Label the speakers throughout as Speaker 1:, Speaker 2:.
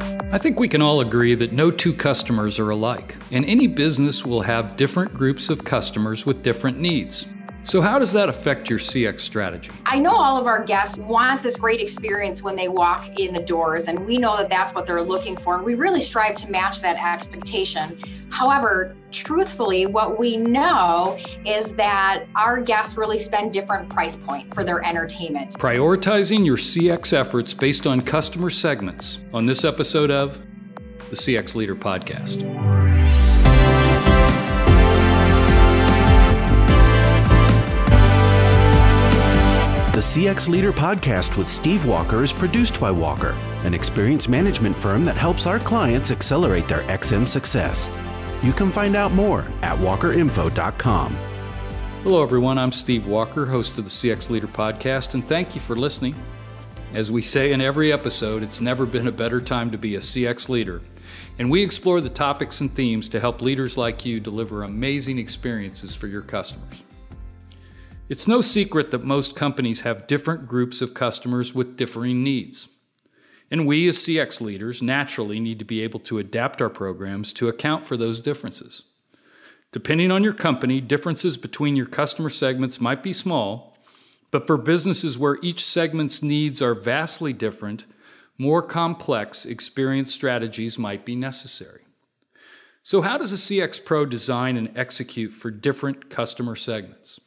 Speaker 1: I think we can all agree that no two customers are alike, and any business will have different groups of customers with different needs. So how does that affect your CX strategy?
Speaker 2: I know all of our guests want this great experience when they walk in the doors, and we know that that's what they're looking for, and we really strive to match that expectation. However, truthfully, what we know is that our guests really spend different price points for their entertainment.
Speaker 1: Prioritizing your CX efforts based on customer segments on this episode of the CX Leader Podcast.
Speaker 3: The CX Leader Podcast with Steve Walker is produced by Walker, an experience management firm that helps our clients accelerate their XM success. You can find out more at walkerinfo.com.
Speaker 1: Hello, everyone. I'm Steve Walker, host of the CX Leader Podcast, and thank you for listening. As we say in every episode, it's never been a better time to be a CX leader, and we explore the topics and themes to help leaders like you deliver amazing experiences for your customers. It's no secret that most companies have different groups of customers with differing needs. And we as CX leaders naturally need to be able to adapt our programs to account for those differences. Depending on your company, differences between your customer segments might be small, but for businesses where each segment's needs are vastly different, more complex experience strategies might be necessary. So how does a CX Pro design and execute for different customer segments?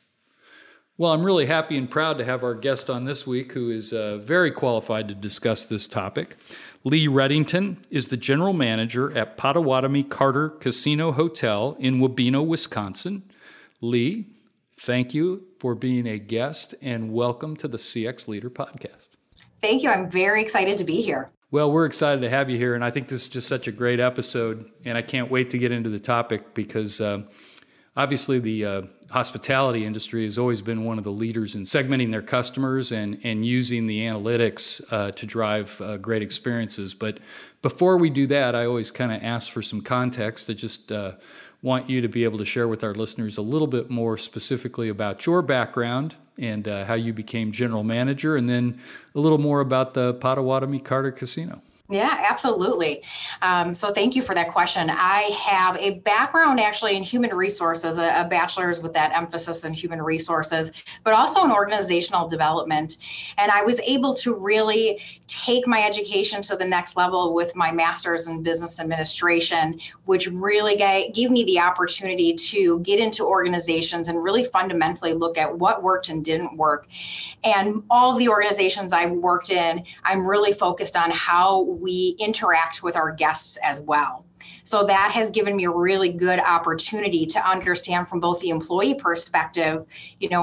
Speaker 1: Well, I'm really happy and proud to have our guest on this week who is very qualified to discuss this topic. Leigh Redington is the general manager at Potawatomi Carter Casino Hotel in Wabeno, Wisconsin. Leigh, thank you for being a guest and welcome to the CX Leader Podcast.
Speaker 2: Thank you. I'm very excited to be here.
Speaker 1: Well, we're excited to have you here, and I think this is just such a great episode, and I can't wait to get into the topic because obviously, the hospitality industry has always been one of the leaders in segmenting their customers and using the analytics to drive great experiences. But before we do that, I always kind of ask for some context. I just want you to be able to share with our listeners a little bit more specifically about your background and how you became general manager, and then a little more about the Potawatomi Carter Casino.
Speaker 2: Yeah, absolutely. So thank you for that question. I have a background actually in human resources, a bachelor's with that emphasis in human resources, but also in organizational development. And I was able to really take my education to the next level with my master's in business administration, which really gave me the opportunity to get into organizations and really fundamentally look at what worked and didn't work. And all of the organizations I've worked in, I'm really focused on how we interact with our guests as well. So that has given me a really good opportunity to understand from both the employee perspective,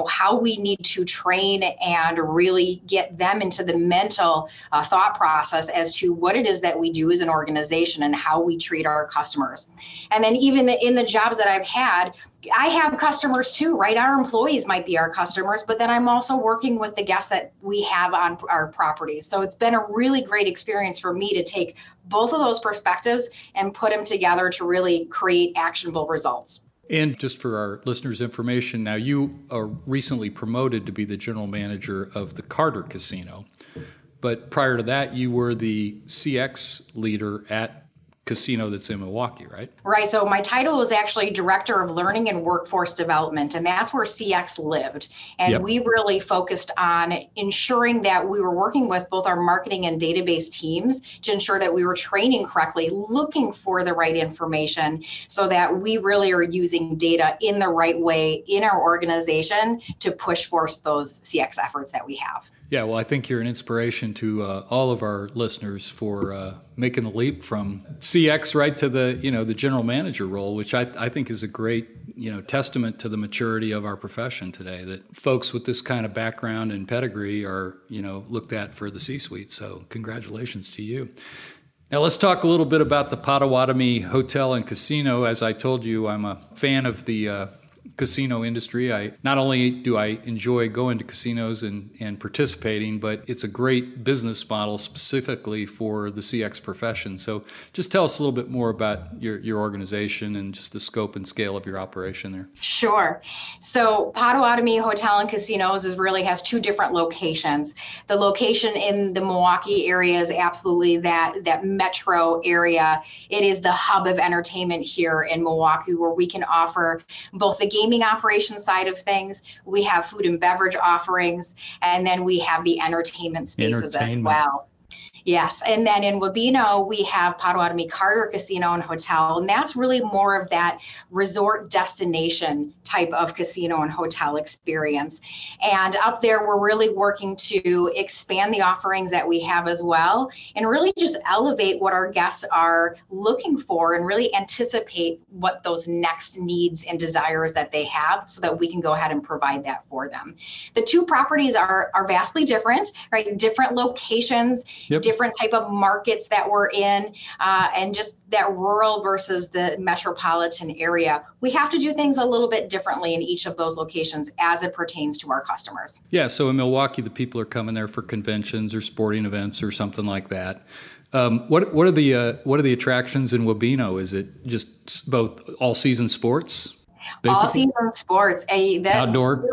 Speaker 2: how we need to train and really get them into the mental thought process as to what it is that we do as an organization and how we treat our customers. And then even in the jobs that I've had, I have customers too, right? Our employees might be our customers, but then I'm also working with the guests that we have on our properties. So it's been a really great experience for me to take both of those perspectives and put them together to really create actionable results.
Speaker 1: And just for our listeners' information, now you are recently promoted to be the general manager of the Carter Casino. But prior to that, you were the CX leader at casino that's in Milwaukee, right?
Speaker 2: Right. So my title was actually Director of Learning and Workforce Development, and that's where CX lived. And we really focused on ensuring that we were working with both our marketing and database teams to ensure that we were training correctly, looking for the right information so that we really are using data in the right way in our organization to push forth those CX efforts that we have.
Speaker 1: Yeah, well, I think you're an inspiration to all of our listeners for making the leap from CX right to the general manager role, which I think is a great testament to the maturity of our profession today. That folks with this kind of background and pedigree are looked at for the C-suite. So congratulations to you. Now let's talk a little bit about the Potawatomi Hotel and Casino. As I told you, I'm a fan of the casino industry. Not only do I enjoy going to casinos and participating, but it's a great business model specifically for the CX profession. So just tell us a little bit more about your organization and just the scope and scale of your operation there.
Speaker 2: Sure. So Potawatomi Hotel and Casinos really has two different locations. The location in the Milwaukee area is absolutely that metro area. It is the hub of entertainment here in Milwaukee, where we can offer both the gaming operation side of things, we have food and beverage offerings, and then we have the entertainment spaces as well. Yes. And then in Wabeno, we have Potawatomi Carter Casino and Hotel. And that's really more of that resort destination type of casino and hotel experience. And up there, we're really working to expand the offerings that we have as well, and really just elevate what our guests are looking for and really anticipate what those next needs and desires that they have, so that we can go ahead and provide that for them. The two properties are vastly different, right? Different locations, different type of markets that we're in, and just that rural versus the metropolitan area. We have to do things a little bit differently in each of those locations as it pertains to our customers. Yeah,
Speaker 1: so in Milwaukee, the people are coming there for conventions or sporting events or something like that. What are the attractions in Wabeno? Is it just both all season sports? Basically?
Speaker 2: All season sports.
Speaker 1: Outdoor.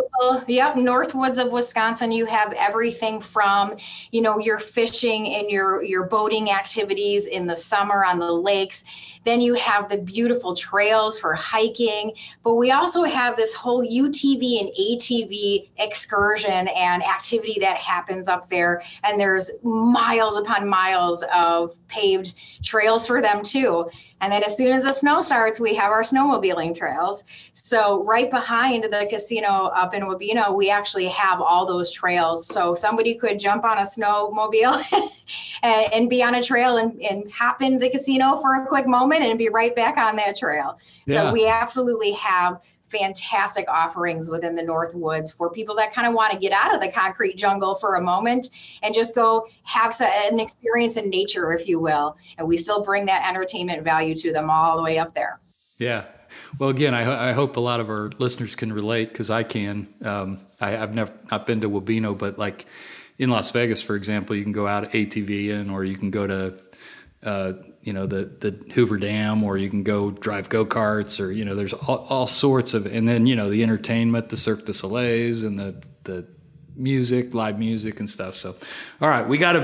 Speaker 2: Yep. Northwoods of Wisconsin, you have everything from, your fishing and your boating activities in the summer on the lakes. Then you have the beautiful trails for hiking, but we also have this whole UTV and ATV excursion and activity that happens up there. And there's miles upon miles of paved trails for them too. And then as soon as the snow starts, we have our snowmobiling trails. So right behind the casino up in Wabeno, we actually have all those trails. So somebody could jump on a snowmobile and be on a trail and hop into the casino for a quick moment and be right back on that trail. Yeah. So we absolutely have fantastic offerings within the Northwoods for people that kind of want to get out of the concrete jungle for a moment and just go have an experience in nature, if you will. And we still bring that entertainment value to them all the way up there.
Speaker 1: Yeah. Well, again, I hope a lot of our listeners can relate, because I can. I've not been to Wabeno, but like in Las Vegas, for example, you can go out ATV in, or you can go to the Hoover Dam, or you can go drive go-karts, or, there's all sorts of, and then, the entertainment, the Cirque du Soleil's and the music, live music and stuff. So, all right, we got a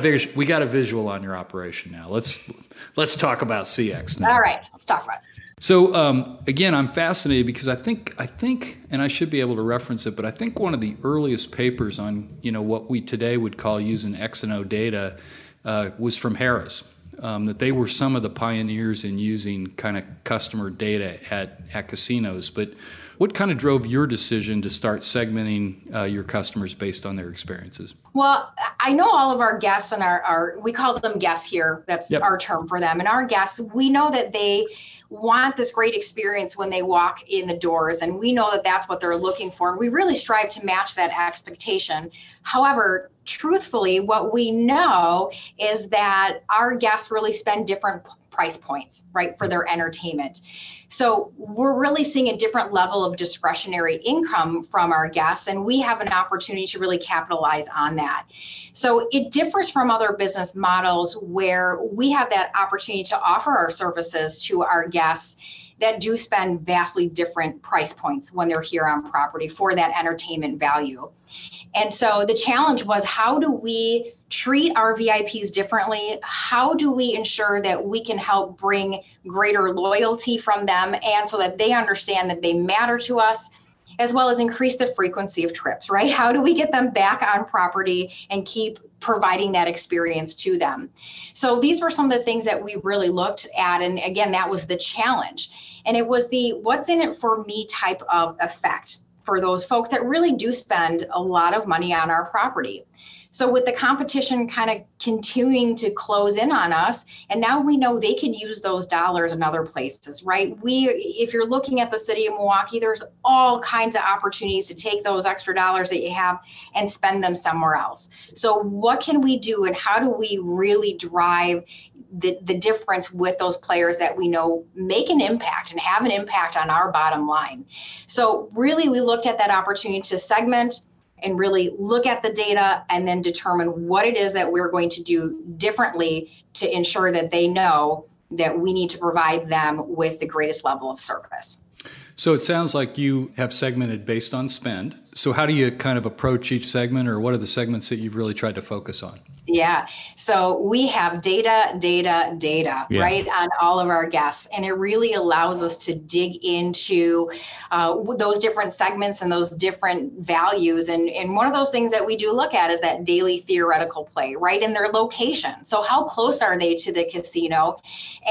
Speaker 1: visual on your operation now. Let's talk about CX now.
Speaker 2: All right, let's talk about it.
Speaker 1: So, again, I'm fascinated because I think, and I should be able to reference it, but I think one of the earliest papers on, what we today would call using X and O data, was from Harris. That they were some of the pioneers in using kind of customer data at casinos. But what kind of drove your decision to start segmenting your customers based on their experiences?
Speaker 2: Well, I know all of our guests and we call them guests here. That's our term for them. And our guests, we know that they want this great experience when they walk in the doors. And we know that that's what they're looking for. And we really strive to match that expectation. However, truthfully, what we know is that our guests really spend different price points, right, for their entertainment. So we're really seeing a different level of discretionary income from our guests, and we have an opportunity to really capitalize on that. So it differs from other business models where we have that opportunity to offer our services to our guests that do spend vastly different price points when they're here on property for that entertainment value. And so the challenge was, how do we treat our VIPs differently? How do we ensure that we can help bring greater loyalty from them, and so that they understand that they matter to us, as well as increase the frequency of trips, right? How do we get them back on property and keep providing that experience to them? So these were some of the things that we really looked at. And again, that was the challenge. And it was the what's in it for me type of effect for those folks that really do spend a lot of money on our property. So with the competition kind of continuing to close in on us, and now we know they can use those dollars in other places, right? If you're looking at the city of Milwaukee, there's all kinds of opportunities to take those extra dollars that you have and spend them somewhere else. So what can we do, and how do we really drive the difference with those players that we know make an impact and have an impact on our bottom line. So really, we looked at that opportunity to segment and really look at the data and then determine what it is that we're going to do differently to ensure that they know that we need to provide them with the greatest level of service.
Speaker 1: So it sounds like you have segmented based on spend. So how do you kind of approach each segment, or what are the segments that you've really tried to focus on?
Speaker 2: Yeah. So we have data, right, on all of our guests. And it really allows us to dig into those different segments and those different values. And one of those things that we do look at is that daily theoretical play, right, in their location. So how close are they to the casino?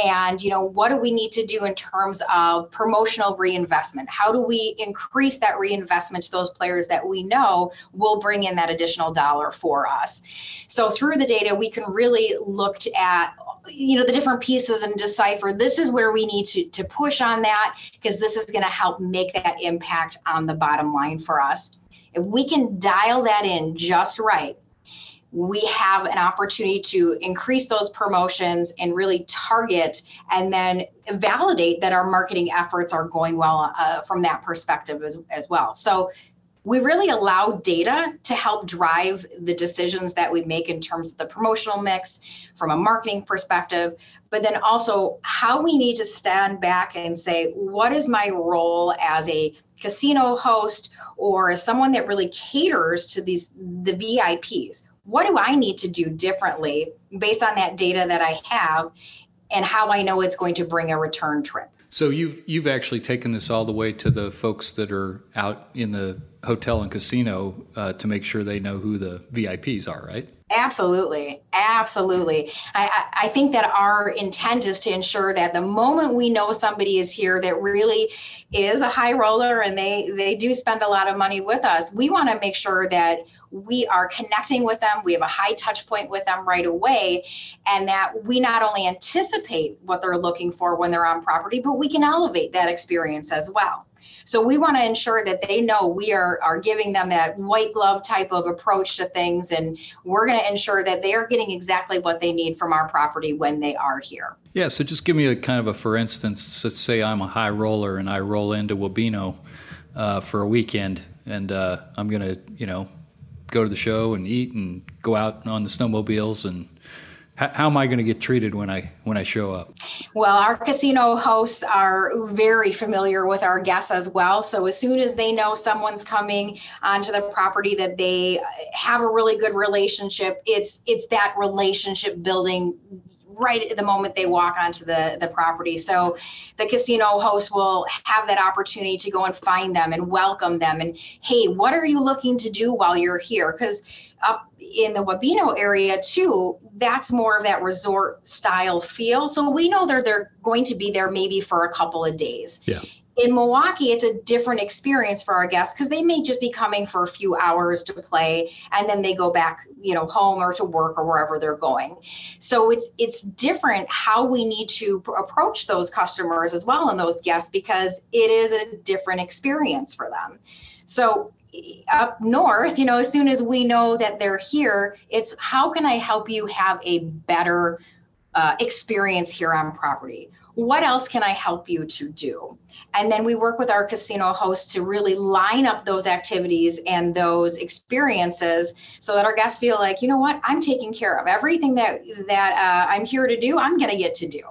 Speaker 2: And, what do we need to do in terms of promotional reinvestment? How do we increase that reinvestment to those players that we know will bring in that additional dollar for us? So through the data, we can really look at the different pieces and decipher this is where we need to push on that, because this is going to help make that impact on the bottom line for us. If we can dial that in just right, we have an opportunity to increase those promotions and really target and then validate that our marketing efforts are going well from that perspective as well. So we really allow data to help drive the decisions that we make in terms of the promotional mix from a marketing perspective, but then also how we need to stand back and say, what is my role as a casino host or as someone that really caters to the VIPs? What do I need to do differently based on that data that I have and how I know it's going to bring a return trip?
Speaker 1: So you've actually taken this all the way to the folks that are out in the hotel and casino to make sure they know who the VIPs are, right?
Speaker 2: Absolutely. I think that our intent is to ensure that the moment we know somebody is here that really is a high roller and they do spend a lot of money with us, we want to make sure that we are connecting with them, we have a high touch point with them right away, and that we not only anticipate what they're looking for when they're on property, but we can elevate that experience as well. So we want to ensure that they know we are giving them that white glove type of approach to things, and we're going to ensure that they are getting exactly what they need from our property when they are here. Yeah,
Speaker 1: so just give me a kind of a, for instance, let's say I'm a high roller and I roll into Wabeno for a weekend, and I'm going to, go to the show and eat and go out on the snowmobiles, and how am I going to get treated when I show up?
Speaker 2: Well, our casino hosts are very familiar with our guests as well. So as soon as they know someone's coming onto the property that they have a really good relationship, it's that relationship building right at the moment they walk onto the property. So the casino host will have that opportunity to go and find them and welcome them. And, hey, what are you looking to do while you're here? Because up in the Wabeno area too, that's more of that resort style feel. So we know they're going to be there maybe for a couple of days.
Speaker 1: Yeah.
Speaker 2: In Milwaukee, it's a different experience for our guests because they may just be coming for a few hours to play and then they go back, home or to work or wherever they're going. So it's different how we need to approach those customers as well and those guests, because it is a different experience for them. So up north, as soon as we know that they're here, it's how can I help you have a better experience here on property? What else can I help you to do? And then we work with our casino hosts to really line up those activities and those experiences so that our guests feel like, you know what, I'm taken care of. Everything that I'm here to do, I'm going to get to do.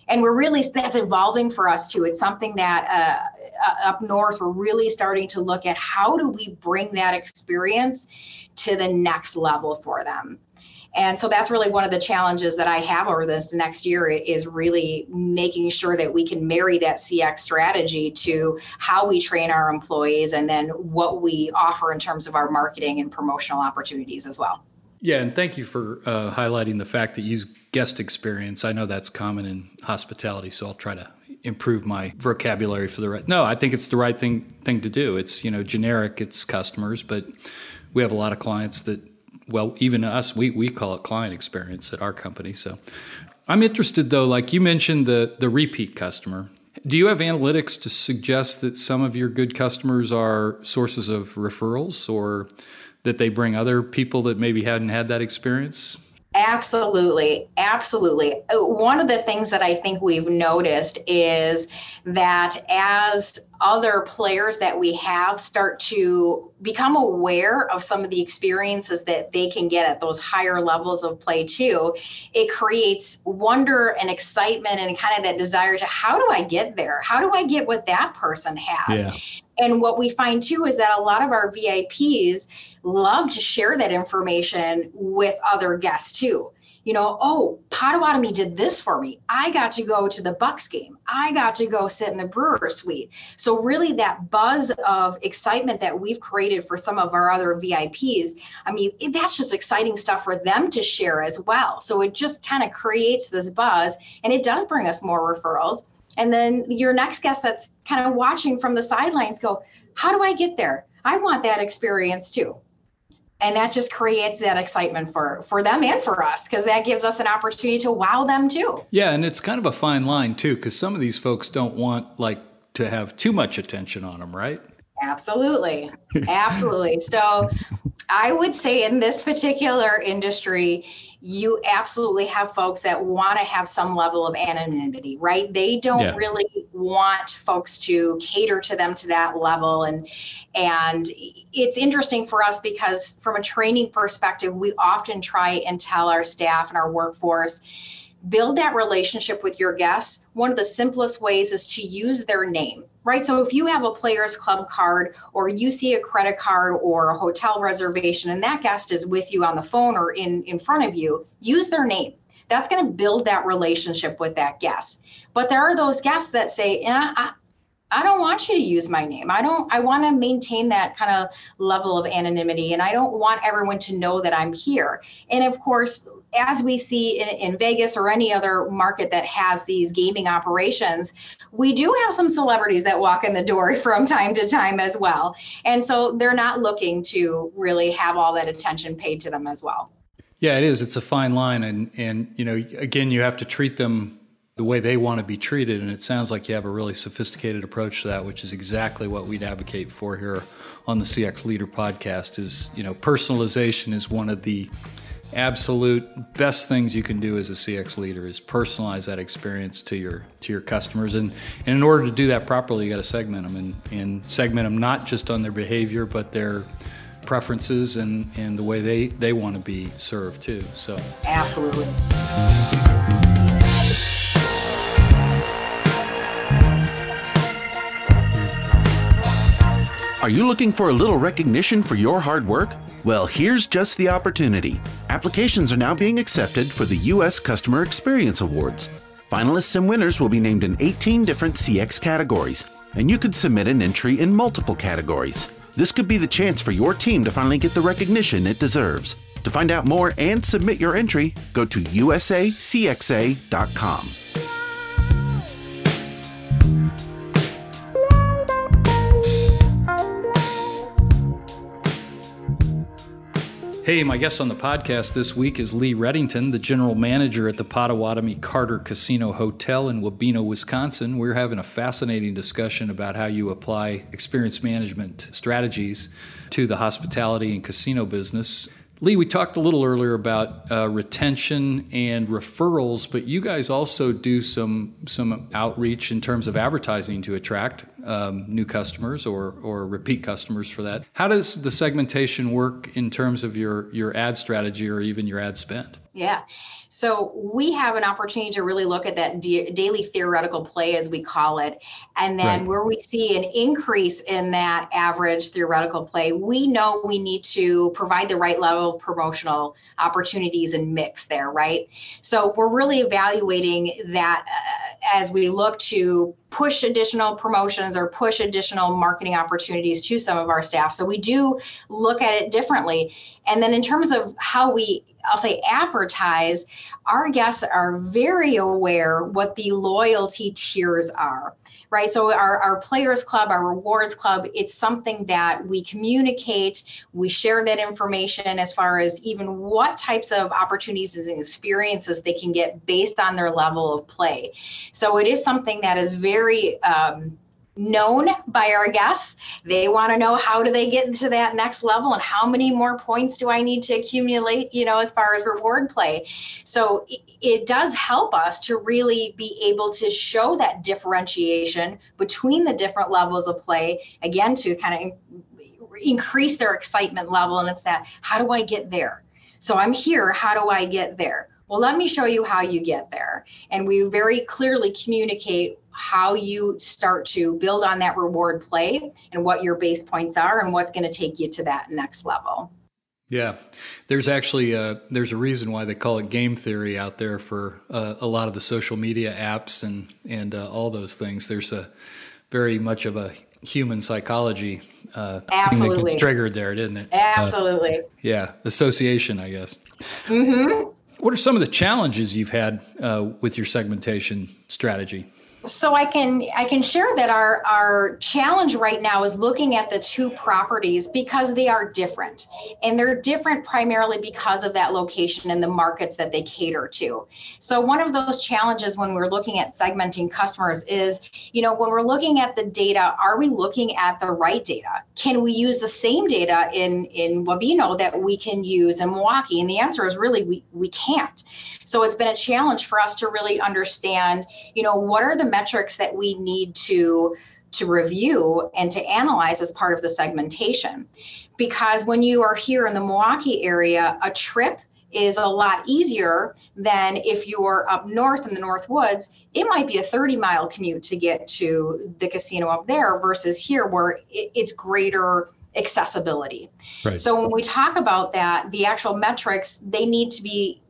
Speaker 2: And that's evolving for us too. It's something that up north, we're really starting to look at how do we bring that experience to the next level for them. And so that's really one of the challenges that I have over this next year is really making sure that we can marry that CX strategy to how we train our employees and then what we offer in terms of our marketing and promotional opportunities as well.
Speaker 1: Yeah, and thank you for highlighting the fact that you use guest experience. I know that's common in hospitality, so I'll try to improve my vocabulary for the right. No, I think it's the right thing to do. It's, generic, it's customers, but we have a lot of clients that, well, even us, we call it client experience at our company. So I'm interested, though, like you mentioned, the repeat customer. Do you have analytics to suggest that some of your good customers are sources of referrals or that they bring other people that maybe hadn't had that experience?
Speaker 2: Absolutely. Absolutely. One of the things that I think we've noticed is that as other players that we have start to become aware of some of the experiences that they can get at those higher levels of play too, it creates wonder and excitement and kind of that desire to, how do I get there? How do I get what that person has?
Speaker 1: Yeah.
Speaker 2: And what we find too is that a lot of our VIPs love to share that information with other guests too. You know, oh, Potawatomi did this for me. I got to go to the Bucks game. I got to go sit in the Brewer suite. So really that buzz of excitement that we've created for some of our other VIPs, I mean, that's just exciting stuff for them to share as well. So it just kind of creates this buzz, and it does bring us more referrals. And then your next guest that's kind of watching from the sidelines go, how do I get there? I want that experience too. And that just creates that excitement for them and for us, because that gives us an opportunity to wow them too.
Speaker 1: Yeah, and it's kind of a fine line too, because some of these folks don't want to have too much attention on them, right?
Speaker 2: Absolutely. Absolutely. So I would say in this particular industry, you absolutely have folks that want to have some level of anonymity, right? They don't really want folks to cater to them to that level. And it's interesting for us because from a training perspective, we often try and tell our staff and our workforce, build that relationship with your guests. One of the simplest ways is to use their name, right? So if you have a Players Club card, or you see a credit card or a hotel reservation, and that guest is with you on the phone or in front of you, use their name. That's going to build that relationship with that guest. But there are those guests that say, I don't want you to use my name. I want to maintain that kind of level of anonymity, and I don't want everyone to know that I'm here. And of course, as we see in Vegas or any other market that has these gaming operations, we do have some celebrities that walk in the door from time to time as well. And so they're not looking to really have all that attention paid to them as well.
Speaker 1: Yeah, it is. It's a fine line. And you know, again, you have to treat them the way they want to be treated. And it sounds like you have a really sophisticated approach to that, which is exactly what we'd advocate for here on the CX Leader podcast. Is, you know, personalization is one of the absolute best things you can do as a CX leader, is personalize that experience to your customers. And in order to do that properly, you got to segment them and segment them not just on their behavior, but their preferences and the way they want to be served too. So
Speaker 2: absolutely.
Speaker 3: Are you looking for a little recognition for your hard work? Well, here's just the opportunity. Applications are now being accepted for the U.S. Customer Experience Awards. Finalists and winners will be named in 18 different CX categories, and you could submit an entry in multiple categories. This could be the chance for your team to finally get the recognition it deserves. To find out more and submit your entry, go to usacxa.com.
Speaker 1: Hey, my guest on the podcast this week is Leigh Redington, the general manager at the Potawatomi Carter Casino Hotel in Wabeno, Wisconsin. We're having a fascinating discussion about how you apply experience management strategies to the hospitality and casino business. Leigh, we talked a little earlier about retention and referrals, but you guys also do some outreach in terms of advertising to attract new customers or repeat customers for that. How does the segmentation work in terms of your ad strategy or even your ad spend?
Speaker 2: Yeah. So we have an opportunity to really look at that daily theoretical play, as we call it. And then where we see an increase in that average theoretical play, we know we need to provide the right level of promotional opportunities and mix there, right? So we're really evaluating that as we look to push additional promotions or push additional marketing opportunities to some of our staff. So we do look at it differently. And then in terms of how I'll say advertise, our guests are very aware what the loyalty tiers are, right? So our Players Club, our Rewards Club, it's something that we communicate, we share that information as far as even what types of opportunities and experiences they can get based on their level of play. So it is something that is very known by our guests. They want to know, how do they get into that next level and how many more points do I need to accumulate, as far as reward play. So it does help us to really be able to show that differentiation between the different levels of play, again, to kind of increase their excitement level. And it's that, how do I get there? So I'm here, how do I get there? Well, let me show you how you get there. And we very clearly communicate how you start to build on that reward play and what your base points are and what's going to take you to that next level.
Speaker 1: Yeah, there's actually there's a reason why they call it game theory out there for a lot of the social media apps and all those things. There's a very much of a human psychology thing that gets triggered there, isn't it?
Speaker 2: Absolutely.
Speaker 1: Yeah, association, I guess.
Speaker 2: Mm-hmm.
Speaker 1: What are some of the challenges you've had with your segmentation strategy?
Speaker 2: So I can share that our challenge right now is looking at the two properties because they are different. And they're different primarily because of that location and the markets that they cater to. So one of those challenges when we're looking at segmenting customers is, when we're looking at the data, are we looking at the right data? Can we use the same data in Wabeno that we can use in Milwaukee? And the answer is really we can't. So it's been a challenge for us to really understand, what are the metrics that we need to review and to analyze as part of the segmentation. Because when you are here in the Milwaukee area, a trip is a lot easier than if you're up north in the North Woods. It might be a 30-mile commute to get to the casino up there versus here where it's greater accessibility. Right. So when we talk about that, the actual metrics, they need to be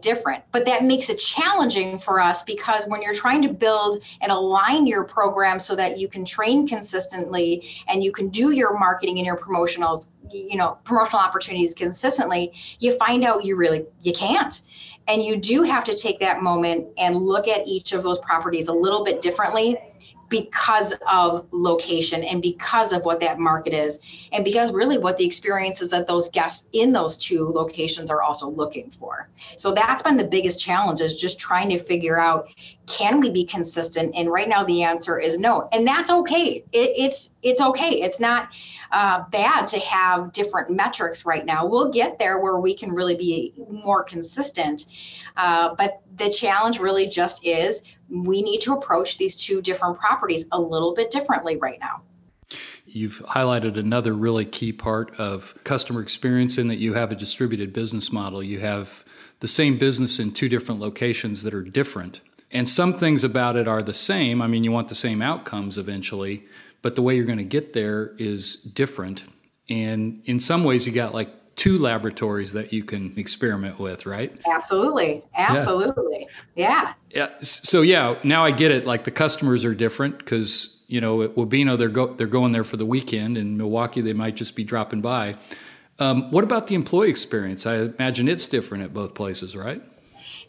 Speaker 2: different, but that makes it challenging for us because when you're trying to build and align your program so that you can train consistently and you can do your marketing and your promotional opportunities consistently, you find out you can't. And you do have to take that moment and look at each of those properties a little bit differently because of location and because of what that market is and because really what the experiences that those guests in those two locations are also looking for. So that's been the biggest challenge, is just trying to figure out, can we be consistent? And right now the answer is no. And that's okay. It's okay. It's not bad to have different metrics right now. We'll get there where we can really be more consistent. But the challenge really just is we need to approach these two different properties a little bit differently right now.
Speaker 1: You've highlighted another really key part of customer experience in that you have a distributed business model. You have the same business in two different locations that are different. And some things about it are the same. I mean, you want the same outcomes eventually, but the way you're going to get there is different. And in some ways, you got like two laboratories that you can experiment with, right?
Speaker 2: Absolutely. Yeah.
Speaker 1: So now I get it. Like the customers are different because, at Wabeno, they're going there for the weekend. In Milwaukee, they might just be dropping by. What about the employee experience? I imagine it's different at both places, right?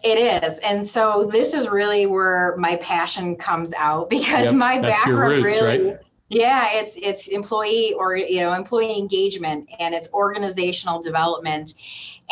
Speaker 2: It is. And so this is really where my passion comes out because my background
Speaker 1: roots,
Speaker 2: really,
Speaker 1: right?
Speaker 2: Yeah, it's employee employee engagement and it's organizational development.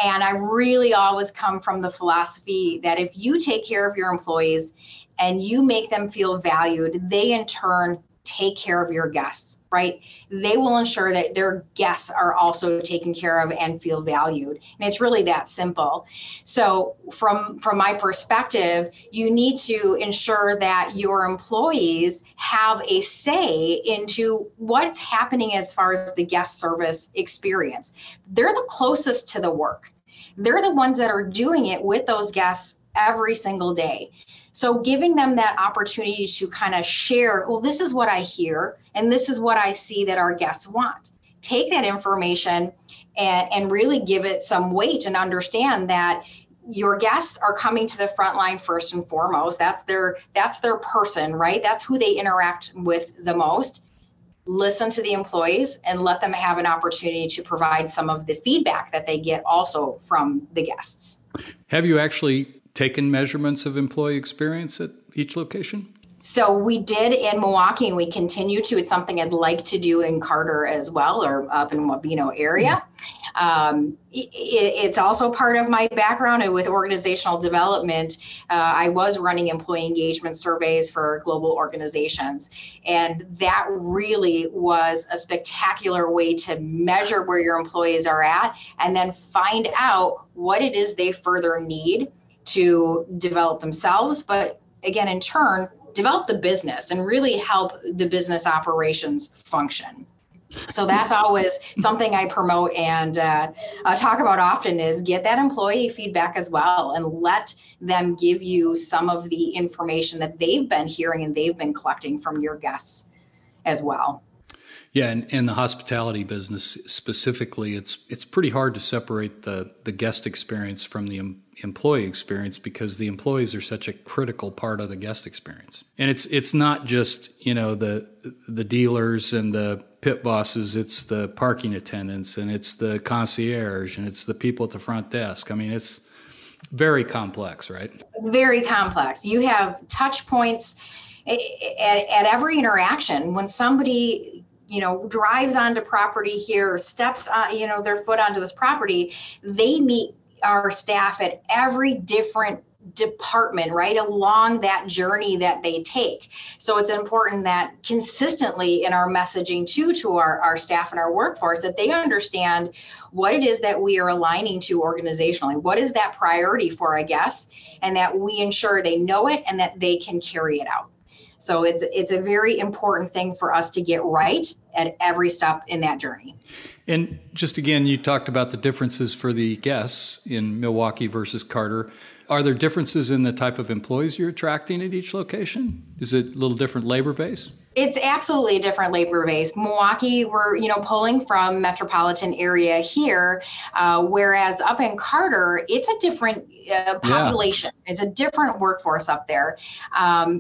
Speaker 2: And I really always come from the philosophy that if you take care of your employees and you make them feel valued, they in turn take care of your guests, right? They will ensure that their guests are also taken care of and feel valued. And it's really that simple. So from my perspective, you need to ensure that your employees have a say into what's happening as far as the guest service experience. They're the closest to the work. They're the ones that are doing it with those guests every single day. So giving them that opportunity to kind of share, well, this is what I hear, and this is what I see that our guests want. Take that information and really give it some weight and understand that your guests are coming to the front line first and foremost. That's their person, right? That's who they interact with the most. Listen to the employees and let them have an opportunity to provide some of the feedback that they get also from the guests.
Speaker 1: Have you actually taken measurements of employee experience at each location?
Speaker 2: So we did in Milwaukee, and we continue to. It's something I'd like to do in Carter as well, or up in Wabeno area. It's also part of my background, and with organizational development, I was running employee engagement surveys for global organizations. And that really was a spectacular way to measure where your employees are at, and then find out what it is they further need to develop themselves, but again, in turn, develop the business and really help the business operations function. So that's always something I promote and talk about often, is get that employee feedback as well, and let them give you some of the information that they've been hearing and they've been collecting from your guests as well.
Speaker 1: Yeah, and in the hospitality business specifically, it's pretty hard to separate the guest experience from the employee experience, because the employees are such a critical part of the guest experience. And it's not just, the dealers and the pit bosses, it's the parking attendants, and it's the concierge, and it's the people at the front desk. I mean, it's very complex, right? Very complex. You have touch points at every interaction. When somebody drives onto property here, steps on, their foot onto this property, they meet our staff at every different department right along that journey that they take. So it's important that consistently in our messaging to our staff and our workforce, that they understand what it is that we are aligning to organizationally, what is that priority for our guests, and that we ensure they know it and that they can carry it out. So it's a very important thing for us to get right at every step in that journey. And just again, you talked about the differences for the guests in Milwaukee versus Carter. Are there differences in the type of employees you're attracting at each location? Is it a little different labor base? It's absolutely a different labor base. Milwaukee, we're pulling from metropolitan area here, whereas up in Carter, it's a different population. Yeah. It's a different workforce up there.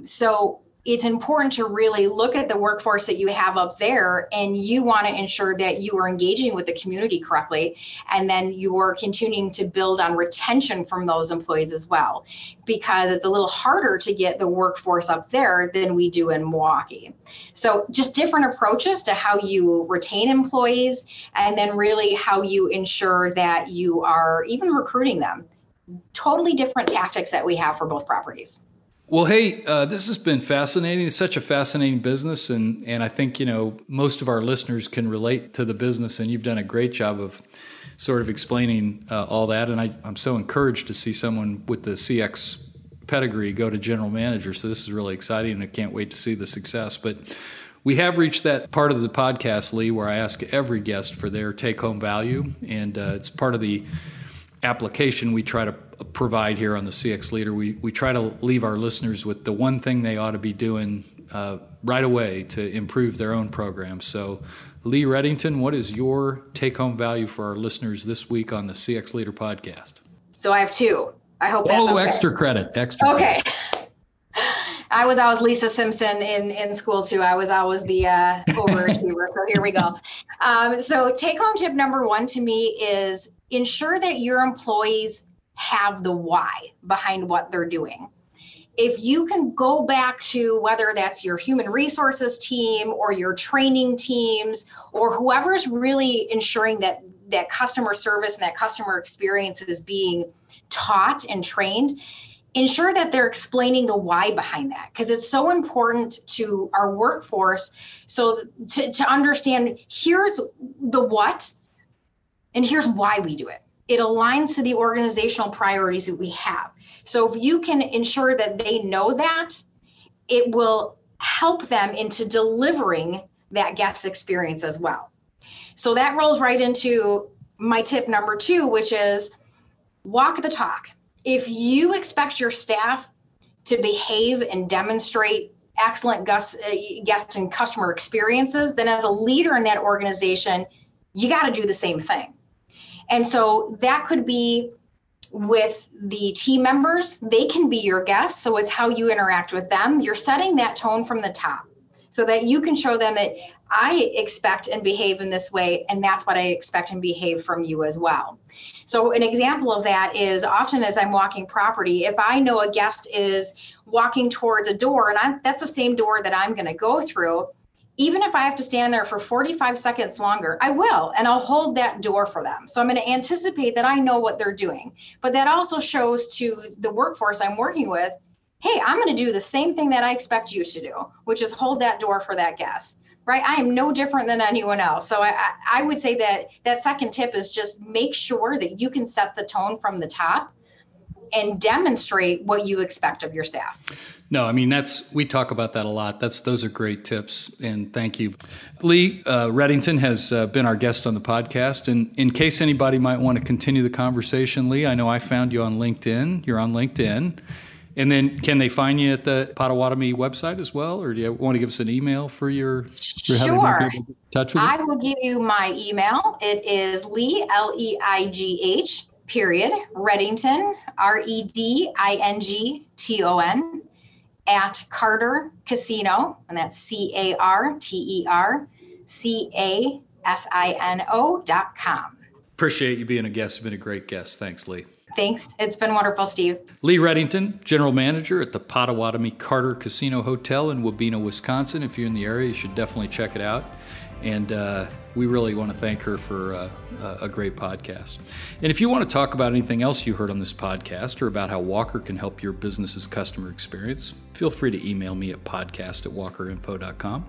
Speaker 1: So it's important to really look at the workforce that you have up there, and you want to ensure that you are engaging with the community correctly, and then you're continuing to build on retention from those employees as well, because it's a little harder to get the workforce up there than we do in Milwaukee. So just different approaches to how you retain employees, and then really how you ensure that you are even recruiting them. Totally different tactics that we have for both properties. Well, hey, this has been fascinating. It's such a fascinating business, and I think, most of our listeners can relate to the business, and you've done a great job of sort of explaining all that, and I'm so encouraged to see someone with the CX pedigree go to general manager, so this is really exciting, and I can't wait to see the success. But we have reached that part of the podcast, Leigh, where I ask every guest for their take-home value, and it's part of the application we try to provide here on the CX Leader. We try to leave our listeners with the one thing they ought to be doing right away to improve their own program. So, Leigh Redington, what is your take-home value for our listeners this week on the CX Leader podcast? So I have two. I hope that's okay. Extra credit. Okay. I was always Lisa Simpson in school too. I was always the overachiever. So here we go. So take-home tip number one to me is ensure that your employees have the why behind what they're doing. If you can go back to whether that's your human resources team or your training teams or whoever's really ensuring that customer service and that customer experience is being taught and trained, ensure that they're explaining the why behind that, because it's so important to our workforce. So to understand, here's the what and here's why we do it. It aligns to the organizational priorities that we have. So if you can ensure that they know that, it will help them into delivering that guest experience as well. So that rolls right into my tip number two, which is walk the talk. If you expect your staff to behave and demonstrate excellent guest and customer experiences, then as a leader in that organization, you got to do the same thing. And so that could be with the team members. They can be your guests. So it's how you interact with them. You're setting that tone from the top.
Speaker 2: so that you can show them that I expect and behave in this way, and that's what I expect and behave from you as well. So an example of that is often as I'm walking property, if I know a guest is walking towards a door and that's the same door that I'm going to go through, even if I have to stand there for 45 seconds longer, I will, and I'll hold that door for them. So I'm going to anticipate that I know what they're doing. But that also shows to the workforce I'm working with, hey, I'm going to do the same thing that I expect you to do, which is hold that door for that guest, right? I am no different than anyone else. So I would say that second tip is just make sure that you can set the tone from the top and demonstrate what you expect of your staff.
Speaker 1: No, I mean, we talk about that a lot. Those are great tips, and thank you. Leigh Redington has been our guest on the podcast, and in case anybody might want to continue the conversation, Leigh, I know I found you on LinkedIn. You're on LinkedIn. And then can they find you at the Potawatomi website as well, or do you want to give us an email for your
Speaker 2: Sure.
Speaker 1: Touch with you?
Speaker 2: I will give you my email. It is Leigh, Leigh, period, Redington, Redington, at Carter Casino, and that's CarterCasino.com.
Speaker 1: Appreciate you being a guest. You've been a great guest. Thanks, Leigh.
Speaker 2: Thanks. It's been wonderful, Steve.
Speaker 1: Leigh Redington, General Manager at the Potawatomi Carter Casino Hotel in Wabeno, Wisconsin. If you're in the area, you should definitely check it out. And we really want to thank her for a great podcast. And if you want to talk about anything else you heard on this podcast or about how Walker can help your business's customer experience, feel free to email me at podcast@walkerinfo.com.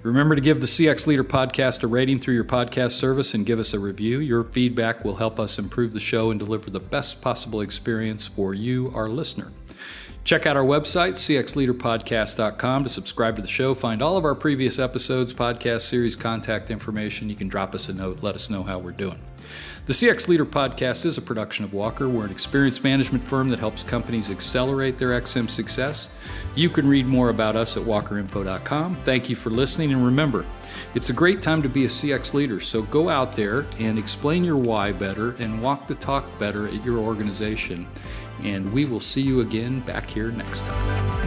Speaker 1: Remember to give the CX Leader podcast a rating through your podcast service and give us a review. Your feedback will help us improve the show and deliver the best possible experience for you, our listener. Check out our website, cxleaderpodcast.com, to subscribe to the show. Find all of our previous episodes, podcast series, contact information. You can drop us a note, let us know how we're doing. The CX Leader podcast is a production of Walker. We're an experience management firm that helps companies accelerate their XM success. You can read more about us at walkerinfo.com. Thank you for listening, and remember, it's a great time to be a CX leader, so go out there and explain your why better and walk the talk better at your organization. And we will see you again back here next time.